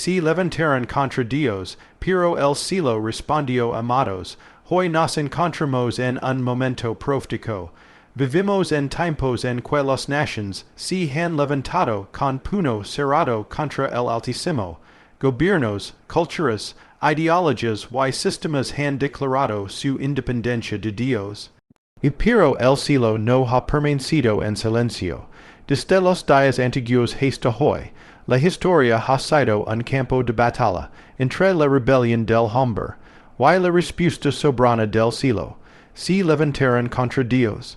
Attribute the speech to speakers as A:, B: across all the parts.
A: si levantaron contra Dios, pero el cielo respondió amados, hoy nos encontramos en un momento profético. Vivimos en tiempos en que las naciones se han levantado con puño cerrado contra el Altísimo. Gobiernos, culturas, ideologías y sistemas han declarado su independencia de Dios. Y pero el cielo no ha permanecido en silencio. Desde los días antiguos hasta hoy, la historia ha sido un campo de batalla entre la rebelión del hombre y la respuesta soberana del cielo. Se levantaron contra Dios.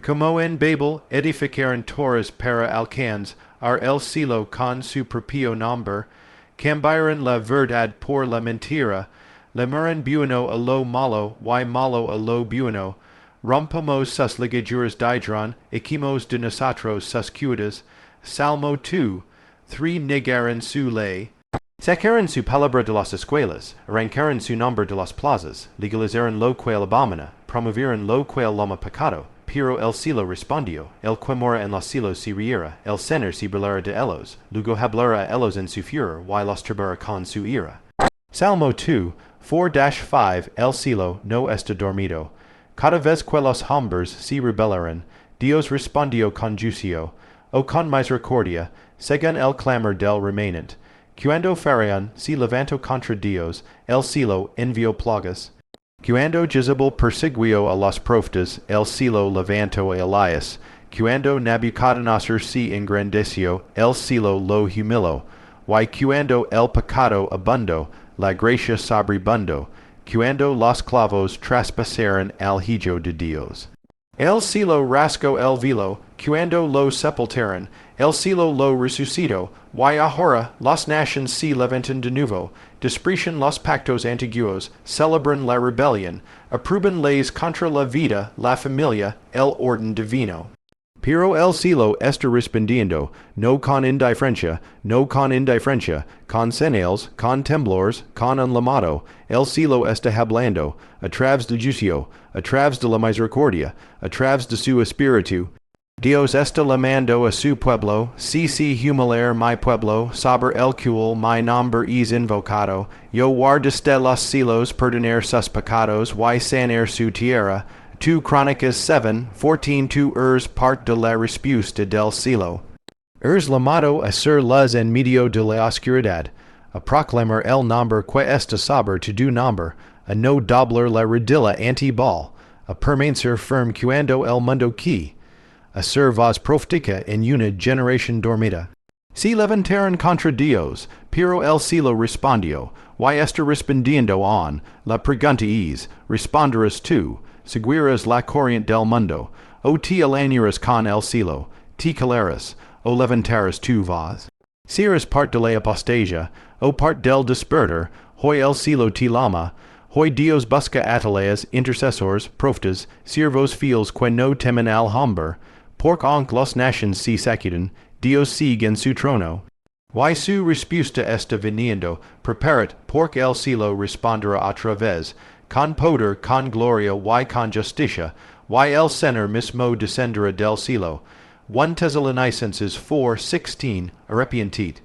A: Como en Babel edificaron torres para alcanzar el cielo con su propio nombre, cambiaron la verdad por la mentira, llamaron bueno a lo malo y malo a lo bueno, rompamos sus ligaduras d'hidron, hicimos de nosotros sus cuerdas. Salmo 2, 3 negaron su ley, sacaron su palabra de las escuelas, arrancaron su nombre de las plazas, legalizaron lo cual abomina, promovieron lo cual llama pecado. Pero el cielo respondió, el que mora en los cielos se riera, el Señor se burlará de ellos, luego hablará a ellos en su furor, y los turbará con su ira. Salmo 2, 4-5 El cielo no está dormido. Cada vez que los hombres se rebelaron, Dios respondió con juicio, o con misericordia, según el clamor del remanente. Cuando Faraón se levantó contra Dios, el cielo envió plagas. Cuando Jezebel persiguió a los profetas, el cielo levantó a Elías. Cuando Nabucodonosor se engrandeció, el cielo lo humilló. Y cuando el pecado abundó, la gracia sobreabundó. Cuando los clavos traspasaron al hijo de Dios. El cielo rasgó el velo, cuando lo sepultaron, el cielo lo resucitó, y ahora las naciones se levantan de nuevo, desprecian los pactos antiguos, celebran la rebelión, aprueban leyes contra la vida, la familia, el orden divino. Pero el cielo está respondiendo, no con indiferencia, con señales, con temblores, con un llamado. El cielo está hablando, a través del juicio, a través de la misericordia, a través de su espíritu. Dios está llamando a su pueblo, si humillar mi pueblo, sobre el cual mi nombre es invocado, yo guardaste los cielos perdonar sus pecados, y sanar su tierra. 2 Crónicas 7, 14 tu parte de la respuesta del cielo. Llamado a ser luz en medio de la oscuridad, a proclamar el nombre que está sobre tu nombre, a no doblar la rodilla ante Baal, a permanecer firme cuando el mundo cae, a ser voz profética en una generación dormida. Se levantaron contra Dios, pero el cielo respondió, y está respondiendo on, la pregunta es, responderás tú, seguirás la corriente del mundo, o te alinearás con el cielo, te calarás, o levantarás tu voz. Si eres parte de la apostasia, o parte del despertar, hoy el cielo te llama, hoy Dios busca atalayas, intercesores, profetas, siervos fieles que no temen al hombre, porque aunque las naciones se sacuden, Dios sigue en su trono. Y su respuesta está viniendo, preparat, porque el cielo responderá otra vez, con poder, con gloria y con justicia, y el Señor mismo descenderá del cielo. 1 Tesalonicenses 4:16 Arrepentid.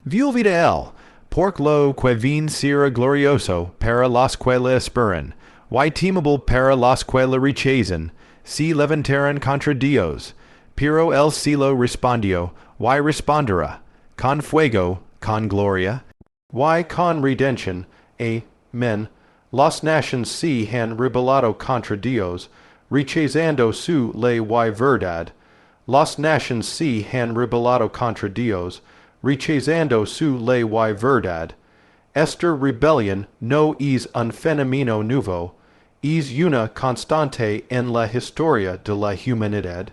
A: Violvida él, porque lo que vin será glorioso para los que le esperan, y temable para los que le rechazan. Se levantaron contra Dios, pero el cielo respondió, y responderá, con fuego, con gloria, y con redención. Amén. Las naciones se han rebelado contra Dios, rechazando su ley y verdad. Las naciones se han rebelado contra Dios, rechazando su ley y verdad. Esta rebelión no es un fenómeno nuevo, es una constante en la historia de la humanidad.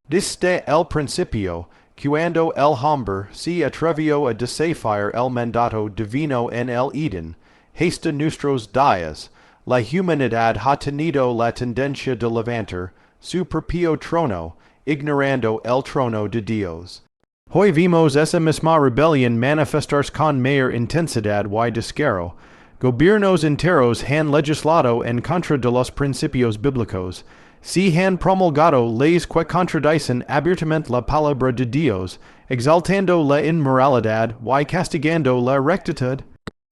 A: Desde el principio, cuando el hombre se atrevió a desafiar el mandato divino en el Edén, hasta nuestros días, la humanidad ha tenido la tendencia de levantar su propio trono, ignorando el trono de Dios. Hoy vimos esa misma rebelión manifestarse con mayor intensidad y descaro. Gobiernos enteros han legislado en contra de los principios bíblicos, Si han promulgado leyes que contradicen abiertamente la palabra de Dios, exaltando la inmoralidad y castigando la rectitud.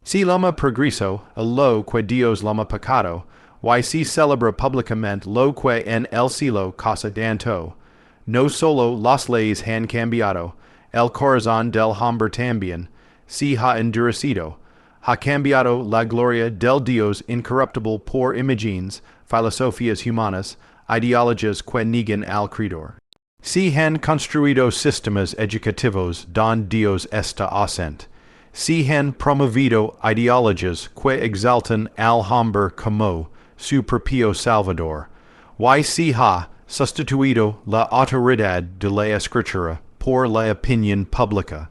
A: Si llama progreso a lo que Dios llama pecado, y si celebra públicamente lo que en el cielo cosa danto. No solo las leyes han cambiado, el corazón del hombre también, si ha endurecido, ha cambiado la gloria del Dios incorruptible por imágenes, filosofías humanas, ideologías que niegan al Creador. Si han construido sistemas educativos donde Dios está ausente, si han promovido ideologías que exaltan al hombre como su propio Salvador, y si ha sustituido la autoridad de la Escritura por la opinión pública.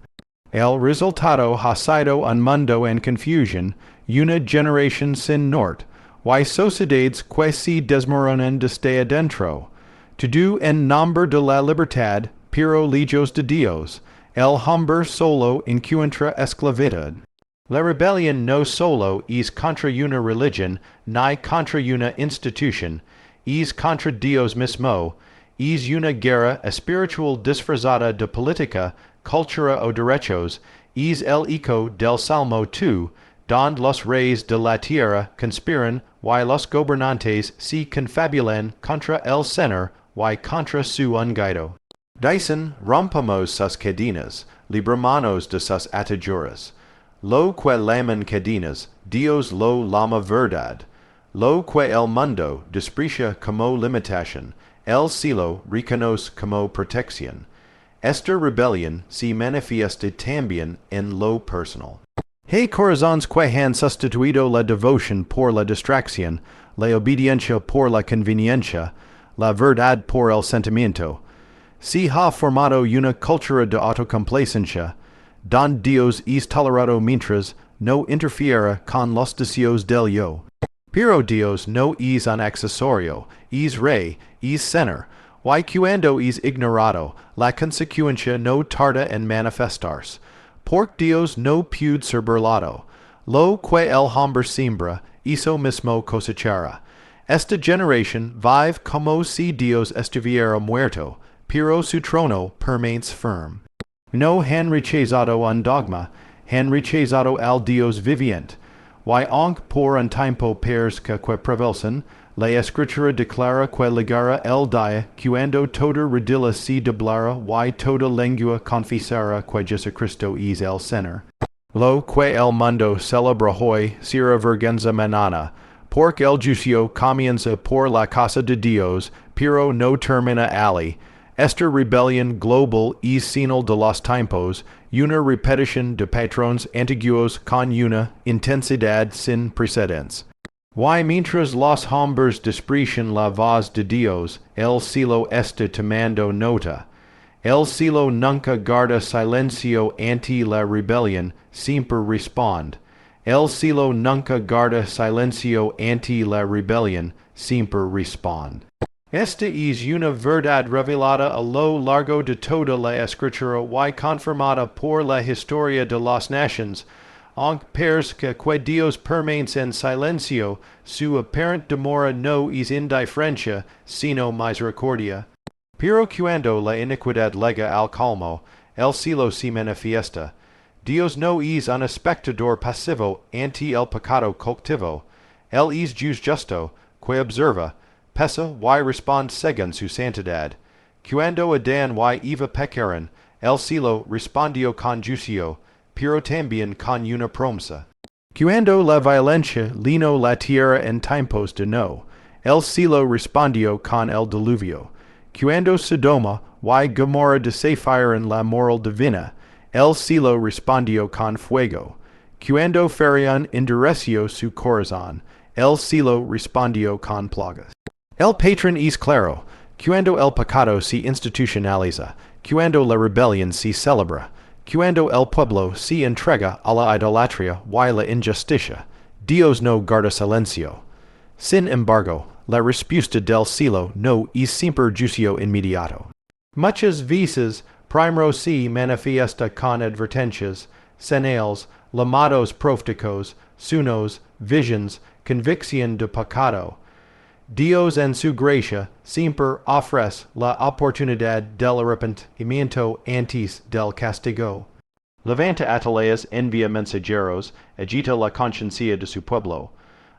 A: El resultado ha sido un mundo en confusión, una generación sin norte, y sociedades que se desmoronan desde adentro. Todo en nombre de la libertad, pero lejos de Dios, el hombre solo encuentra esclavitud. La rebelión no solo es contra una religión, ni contra una institución, es contra Dios mismo, es una guerra espiritual disfrazada de política, cultura o derechos, es el eco del Salmo 2, donde los reyes de la tierra conspiran y los gobernantes se confabulan contra el Señor y contra su ungido. Dicen, rompamos sus cadenas, libramanos de sus ataduras. Lo que llaman cadenas, Dios lo llama verdad. Lo que el mundo desprecia como limitación, el cielo reconoce como protección. Esta rebelión se manifiesta también en lo personal. Hay corazones que han sustituido la devoción por la distracción, la obediencia por la conveniencia, la verdad por el sentimiento. Se ha formado una cultura de autocomplacencia, donde Dios es tolerado mientras no interfiera con los deseos del yo. Pero Dios no es un accesorio, es rey, es Señor, y cuando es ignorado, la consecuencia no tarda en manifestarse. Porque Dios no puede ser burlado. Lo que el hombre siembra, eso mismo cosechará. Esta generación vive como si Dios estuviera muerto, pero su trono permanece firme. No han rechazado un dogma, han rechazado al Dios viviente. Y aunque por un tiempo parezca que prevalcen, la Escritura declara que llegará el día cuando toda rodilla se doblará y toda lengua confesará que Jesucristo es el Señor. Lo que el mundo celebra hoy será vergüenza mañana, porque el juicio comienza por la casa de Dios, pero no termina allí. Esta rebelión global es señal de los tiempos, una repetición de patrones antiguos con una intensidad sin precedentes. Y mientras los hombres desprecian la voz de Dios, el cielo está tomando nota. El cielo nunca guarda silencio ante la rebelión, siempre responde. El cielo nunca guarda silencio ante la rebelión, siempre responde. Esta es una verdad revelada a lo largo de toda la Escritura y confirmada por la historia de las naciones. Aunque parezca que Dios permanece en silencio, su aparente demora no es indiferencia, sino misericordia. Pero cuando la iniquidad llega al colmo, el cielo se manifiesta. Dios no es un espectador pasivo ante el pecado colectivo. Él es justo, que observa, pesa y responde según su santidad. Cuando Adán y Eva pecaron, el cielo respondió con juicio, pero también con una promesa. Cuando la violencia llenó la tierra en tiempos de no, el cielo respondió con el diluvio. Cuando Sodoma y Gomorra desafiaron la moral divina, el cielo respondió con fuego. Cuando Faraón endureció su corazón, el cielo respondió con plagas. El patrón es claro. Cuando el pecado se institucionaliza, cuando la rebelión se celebra, cuando el pueblo se entrega a la idolatría y la injusticia, Dios no guarda silencio. Sin embargo, la respuesta del cielo no es siempre juicio inmediato. Muchas veces, primero se manifiesta con advertencias, señales, llamados proféticos, sueños, visiones, convicción de pecado. Dios en su gracia siempre ofrece la oportunidad del arrepentimiento antes del castigo. Levanta ataleas, envía mensajeros, agita la conciencia de su pueblo.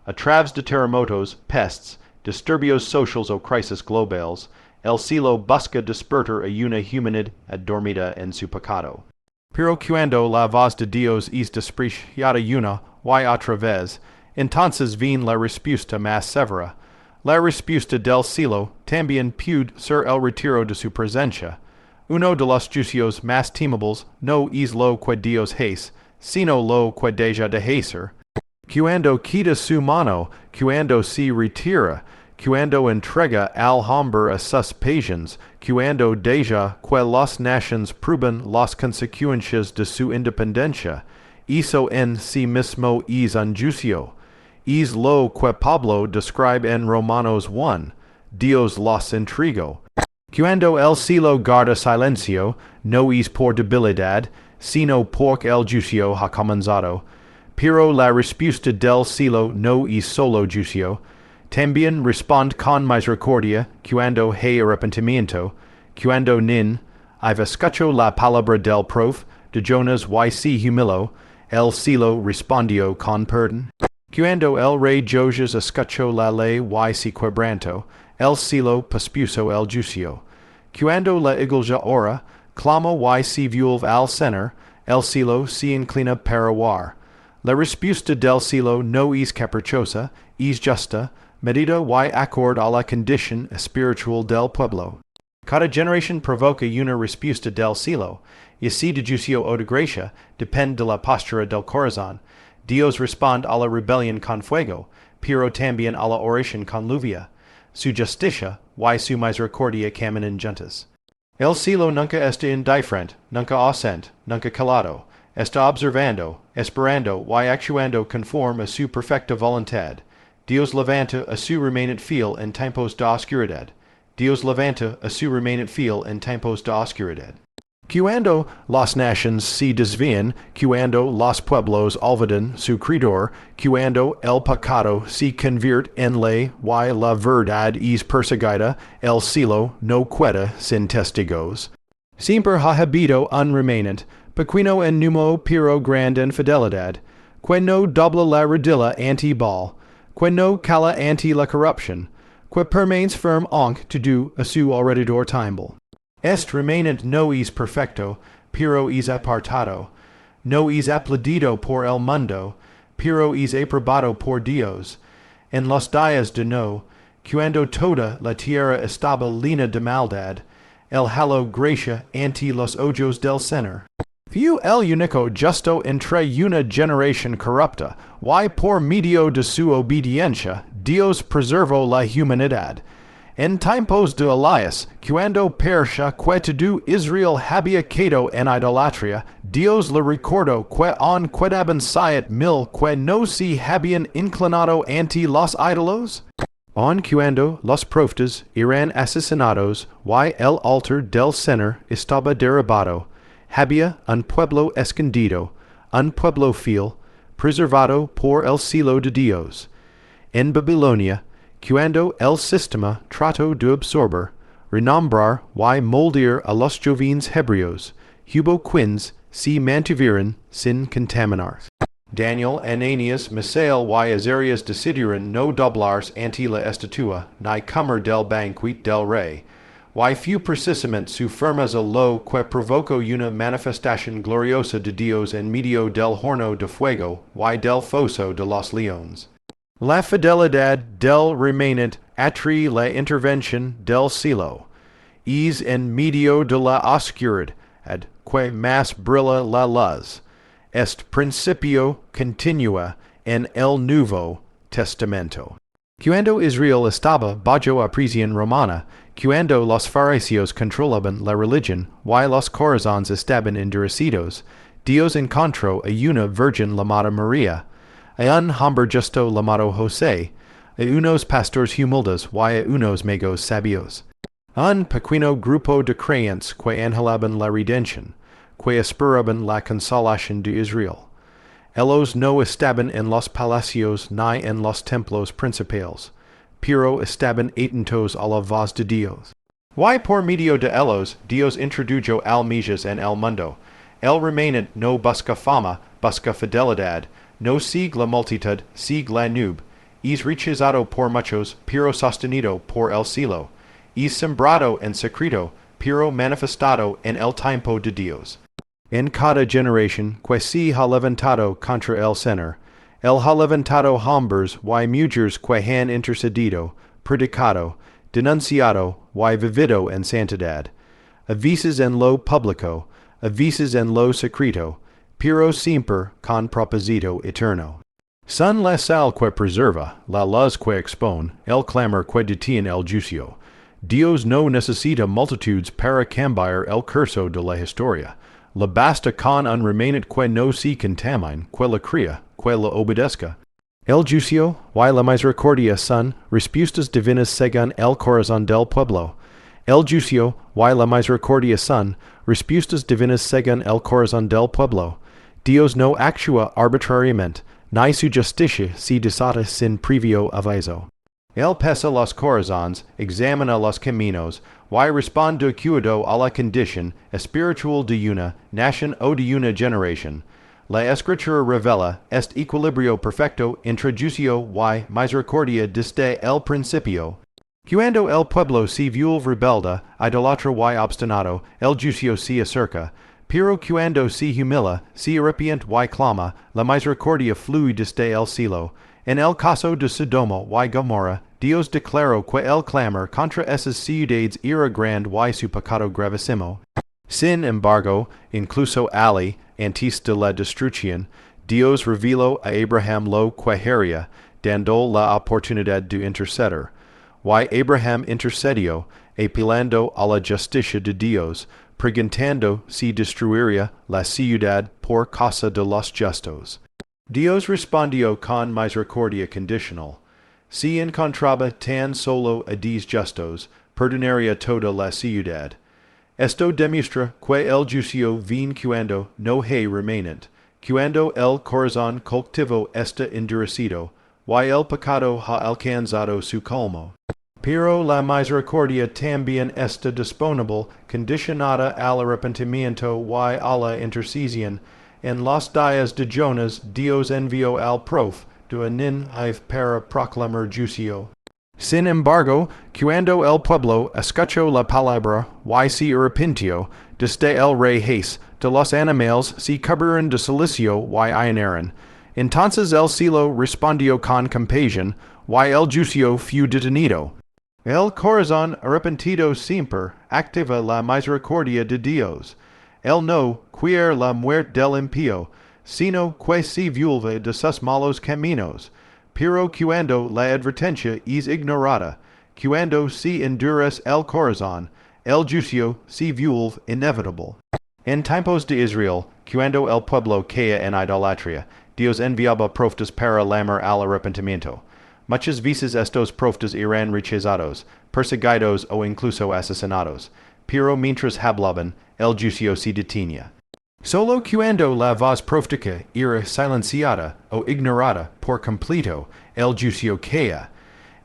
A: A través de terremotos, pests, disturbios sociales o crisis globales, el cielo busca despertar a una humanidad adormida en su pecado. Pero cuando la voz de Dios es despreciada una y otra vez, entonces viene la respuesta más severa. La respuesta del cielo también puede ser el retiro de su presencia. Uno de los juicios más temibles no es lo que Dios hace, sino lo que deja de hacer. Cuando quita su mano, cuando se retira, cuando entrega al hombre a sus pasiones, cuando deja que las naciones prueben las consecuencias de su independencia, eso en sí mismo es un juicio. Es lo que Pablo describe en Romanos 1, Dios los entregó. Cuando el cielo guarda silencio, no es por debilidad, sino porque el juicio ha comenzado. Pero la respuesta del cielo no es solo juicio, también responde con misericordia cuando hay arrepentimiento, cuando nin, escuchó la palabra del prof, de Jonas y se humiló, el cielo respondió con perdón. Cuando el rey Josias escuchó la ley y se quebrantó, el cielo pospuso el juicio. Cuando la iglesia ora, clama y se vuelve al Señor, el cielo se inclina para orar. La respuesta del cielo no es caprichosa, es justa, medida y acorde a la condición espiritual del pueblo. Cada generación provoca una respuesta del cielo, y si de juicio o de gracia depende de la postura del corazón. Dios responde a la rebelión con fuego, pero también a la oración con lluvia. Su justicia y su misericordia caminan juntas. El cielo nunca está indiferente, nunca ausente, nunca calado. Está observando, esperando y actuando conforme a su perfecta voluntad. Dios levanta a su remanente fiel en tiempos de oscuridad. Dios levanta a su remanente fiel en tiempos de oscuridad. Cuando las naciones se desvían, cuando los pueblos olvidan su creador, cuando el pecado se convierte en ley y la verdad es perseguida, el cielo no queda sin testigos. Siempre ha habido un remanente, pequeño en número pero grande en fidelidad, que no dobla la rodilla ante Baal, que no cala ante la corrupción, que permanes firme aunque todo a su alrededor tiemble. Este remanente no es perfecto, pero es apartado. No es aplaudido por el mundo, pero es aprobado por Dios. En los días de no, cuando toda la tierra estaba llena de maldad, el halo gracia ante los ojos del Señor. Fue el único justo entre una generación corrupta, y por medio de su obediencia, Dios preservó la humanidad. En tiempos de Elias, cuando Persia que todo Israel había caído en idolatría, Dios le recordó que aun quedaban 7,000 que no se habían inclinado ante los ídolos. Aun cuando los profetas eran asesinados y el altar del Señor estaba derribado, había un pueblo escondido, un pueblo fiel, preservado por el cielo de Dios. En Babilonia, cuando el sistema trató de absorber, renombrar y moldear a los jóvenes hebreos, hubo quienes se mantuvieron sin contaminar. Daniel, Ananias, Misael y Azarias decidieron no doblarse ante la estatua, ni comer del banquete del rey. Y fue precisamente su firmeza lo que provocó una manifestación gloriosa de Dios en medio del horno de fuego y del foso de los leones. La fidelidad del remanente atrae la intervención del cielo. Es en medio de la oscuridad que más brilla la luz. Este principio continúa en el Nuevo Testamento. Cuando Israel estaba bajo a prisión romana, cuando los fariseos controlaban la religión y los corazones estaban endurecidos, Dios encontró a una virgen llamada María, a un hombre justo llamado José, a unos pastores humildes y a unos magos sabios. Un pequeño grupo de creyentes que anhelaban la redención, que esperaban la consolación de Israel. Ellos no estaban en los palacios ni en los templos principales, pero estaban atentos a la voz de Dios. Y por medio de ellos, Dios introdujo al millas en el mundo. El remanente no busca fama, busca fidelidad, no sigue la multitud, sigue la nube. Es rechazado por muchos, pero sostenido por el cielo. Es sembrado en secreto, pero manifestado en el tiempo de Dios. En cada generación que se ha levantado contra el Señor, él ha levantado hombres y mujeres que han intercedido, predicado, denunciado y vivido en santidad, a veces en lo público, a veces en lo secreto, pero siempre con propósito eterno. Son la sal que preserva, la luz que expone, el clamor que detiene el juicio. Dios no necesita multitudes para cambiar el curso de la historia. Le basta con un remanente que no se contamine, que la crea, que la obedezca. El juicio y la misericordia son respuestas divinas según el corazón del pueblo. El juicio y la misericordia son respuestas divinas según el corazón del pueblo. Dios no actúa arbitrariamente, ni su justicia se desata sin previo aviso. Él pesa los corazones, examina los caminos, y responde de acuerdo a la condición espiritual de una nación o de una generación. La escritura revela este equilibrio perfecto entre juicio y misericordia desde el principio. Cuando el pueblo se vuelve rebelde, idólatra y obstinado, el juicio se acerca. Pero cuando se humilla, se arrepiente y clama, la misericordia fluye desde el cielo. En el caso de Sodoma y Gomorra, Dios declaró que el clamor contra esas ciudades era grande y su pecado gravísimo. Sin embargo, incluso antes de la destrucción, Dios reveló a Abraham lo que haría, dando la oportunidad de interceder. Y Abraham intercedió, apelando a la justicia de Dios, preguntando si destruiría la ciudad por causa de los justos. Dios respondió con misericordia condicional. Si encontraba tan solo a 10 justos, perdonaría toda la ciudad. Esto demuestra que el juicio vino cuando no hay remanente, cuando el corazón colectivo está endurecido, y el pecado ha alcanzado su colmo. Pero la misericordia también está disponible, condicionada al arrepentimiento y a la intercesión. En los días de Jonas, Dios envió al prof de Nínive para proclamar juicio. Sin embargo, cuando el pueblo escuchó la palabra y se arrepintió, desde el rey Jes, de los animales se cubrieron de silicio y ayunaron. Entonces el cielo respondió con compasión, y el juicio fue detenido. El corazón arrepentido siempre activa la misericordia de Dios. Él no quiere la muerte del impío, sino que se vuelve de sus malos caminos. Pero cuando la advertencia es ignorada, cuando se endurece el corazón, el juicio se vuelve inevitable. En tiempos de Israel, cuando el pueblo caía en idolatría, Dios enviaba profetas para llamar al arrepentimiento. Muchas veces estos profetas eran rechazados, perseguidos o incluso asesinados. Pero mientras hablaban, el juicio se detenía. Solo cuando la voz profética era silenciada o ignorada por completo, el juicio caía.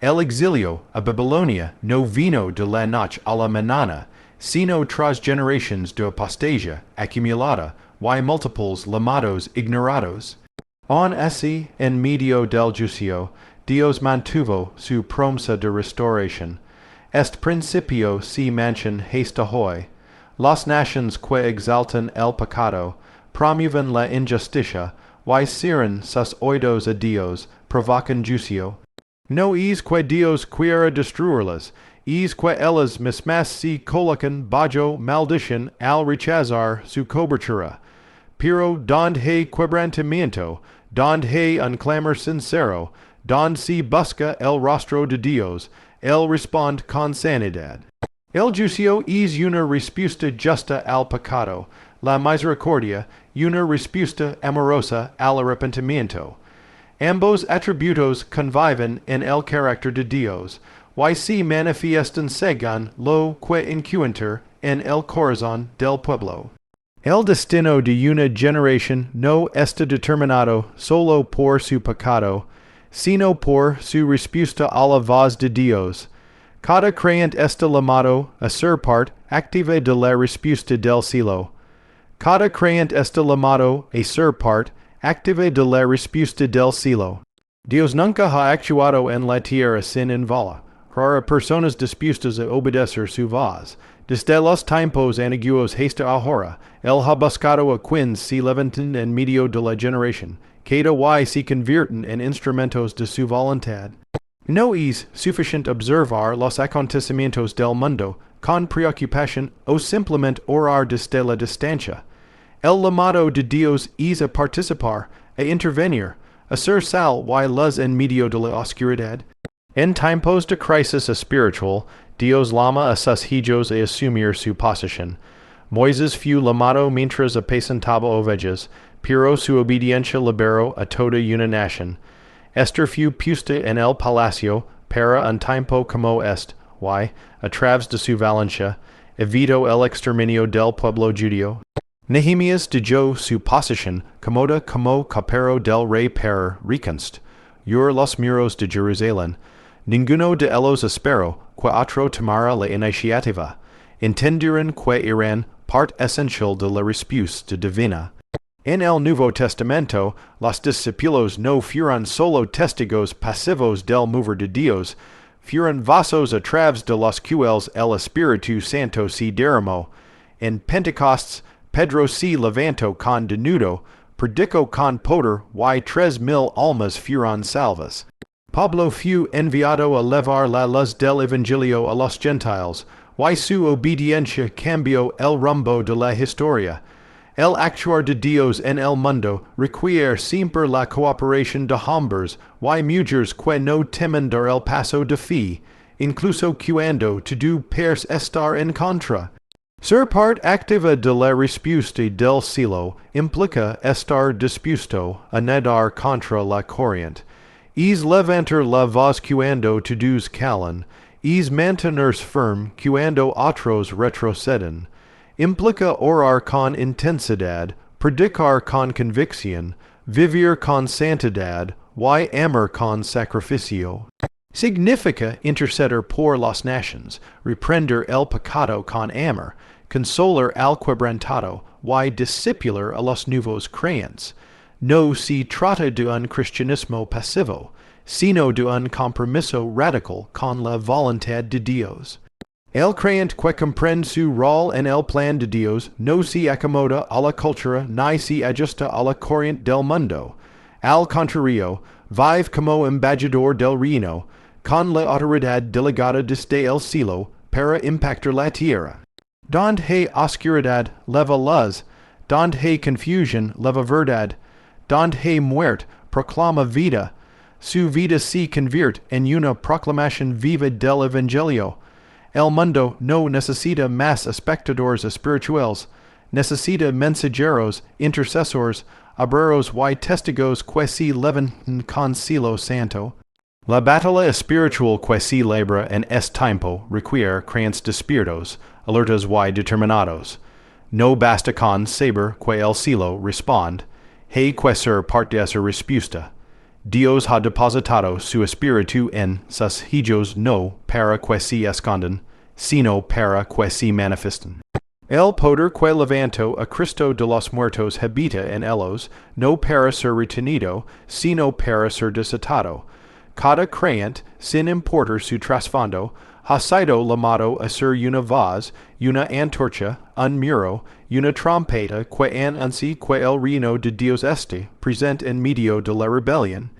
A: El exilio a Babilonia no vino de la noche a la mañana, sino tras generaciones de apostasia acumulada y múltiples llamados ignorados. Aun así, en medio del juicio, Dios mantuvo su promesa de restauración. Este principio se menciona hasta hoy. Las naciones que exaltan el pecado, promueven la injusticia, y cierran sus oídos a Dios, provocan juicio. No es que Dios quiera destruirlas, es que ellas mismas se colocan bajo maldición al rechazar su cobertura. Pero donde hay quebrantamiento, donde hay un clamor sincero, donde se busca el rostro de Dios, Él responde con sanidad. El juicio es una respuesta justa al pecado, la misericordia, una respuesta amorosa al arrepentimiento. Ambos atributos conviven en el carácter de Dios, y se manifiestan según lo que encuentra en el corazón del pueblo. El destino de una generación no está determinado solo por su pecado, sino por su respuesta a la voz de Dios. Cada creyente está llamado a ser parte activa de la respuesta del cielo. Cada creyente está llamado a ser parte activa de la respuesta del cielo. Dios nunca ha actuado en la tierra sin envala. Rara personas dispuestas a obedecer su voz. Desde los tiempos antiguos hasta ahora, él ha buscado a quienes se levantan en medio de la generación, cada y se convierten en instrumentos de su voluntad. No es suficiente observar los acontecimientos del mundo con preocupación o simplemente orar desde la distancia. El llamado de Dios es a participar, a intervenir, a ser sal y luz en medio de la oscuridad. En tiempos de crisis espiritual, Dios llama a sus hijos a asumir su posición. Moisés fue llamado mientras apacentaba ovejas, pero su obediencia liberó a toda una nación. Esther fue puesta en el palacio para un tiempo como este, y, a través de su valencia, evitó el exterminio del pueblo judío. Nehemías dejó su posición cómoda como copero del rey para reconstruir los muros de Jerusalén. Ninguno de ellos esperó que otro tomara la iniciativa. Entendieron que eran parte esencial de la respuesta divina. En el Nuevo Testamento, los discípulos no fueron solo testigos pasivos del mover de Dios, fueron vasos a través de los cuales el Espíritu Santo se derramó. En Pentecostes, Pedro se levantó con denudo, predicó con poder y 3,000 almas fueron salvas. Pablo fue enviado a llevar la luz del Evangelio a los gentiles, y su obediencia cambió el rumbo de la historia. El actuar de Dios en el mundo requiere siempre la cooperación de hombres y mujeres que no temen dar el paso de fe, incluso cuando todo parece estar en contra. Ser parte activa de la respuesta del cielo implica estar dispuesto a nadar contra la corriente. Es levantar la voz cuando todos calan, es mantenerse firme cuando otros retroceden. Implica orar con intensidad, predicar con convicción, vivir con santidad, y amar con sacrificio. Significa interceder por las naciones, reprender el pecado con amor, consolar al quebrantado, y discipular a los nuevos creyentes. No se trata de un cristianismo pasivo, sino de un compromiso radical con la voluntad de Dios. El creyente que comprende su rol en el plan de Dios no se acomoda a la cultura ni se ajusta a la corriente del mundo. Al contrario, vive como embajador del reino, con la autoridad delegada desde el cielo para impactar la tierra. Donde hay oscuridad, leva luz. Donde hay confusión, leva verdad. Donde hay muerte, proclama vida. Su vida se convierte en una proclamación viva del Evangelio. El mundo no necesita más espectadores espirituales, necesita mensajeros, intercesores, obreros y testigos que se levantan con Cielo Santo. La batalla espiritual que se libra en este tiempo requiere creyentes despiertos, alertas y determinados. No basta con saber que el cielo responde, hay que ser parte de esa respuesta. Dios ha depositado su espíritu en sus hijos no para que se escondan, sino para que se manifiesten. El poder que levantó a Cristo de los muertos habita en ellos, no para ser retenido, sino para ser desatado. Cada creyente, sin importar su trasfondo, ha sido llamado a ser una voz, una antorcha, un muro, una trompeta que anuncia que el reino de Dios esté presente en medio de la rebelión.